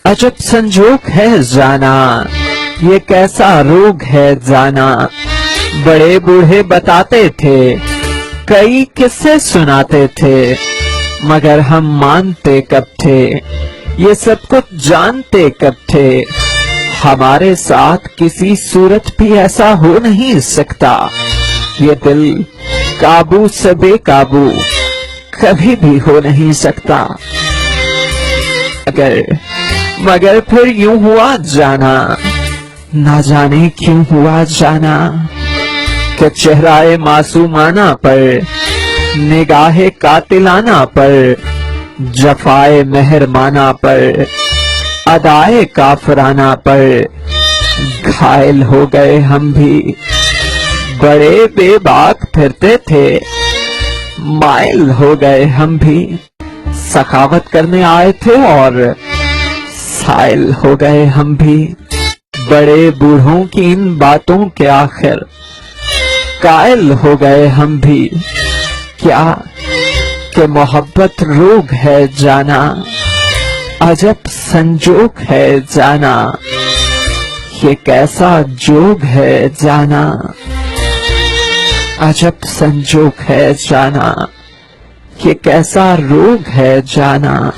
अजब संजोग है जाना, ये कैसा रोग है जाना। बड़े बूढ़े बताते थे, कई किस्से सुनाते थे, मगर हम मानते कब थे, ये सब कुछ जानते कब थे। हमारे साथ किसी सूरत भी ऐसा हो नहीं सकता, ये दिल काबू से बेकाबू कभी भी हो नहीं सकता। मगर फिर यूं हुआ जाना, ना जाने क्यों हुआ जाना, कि चेहराए मासूमाना पर, निगाहे कातिलाना पर, जफाए मेहरमाना पर, अदाए काफराना पर घायल हो गए हम भी। बड़े बेबाक फिरते थे, माइल हो गए हम भी। सखावत करने आए थे और साइल हो गए हम भी। बड़े बूढ़ों की इन बातों के आखिर कायल हो गए हम भी। क्या कि मोहब्बत रोग है जाना, अजब संजोग है जाना, ये कैसा जोग है जाना। अजब संजोग है जाना, ये कैसा रोग है जाना।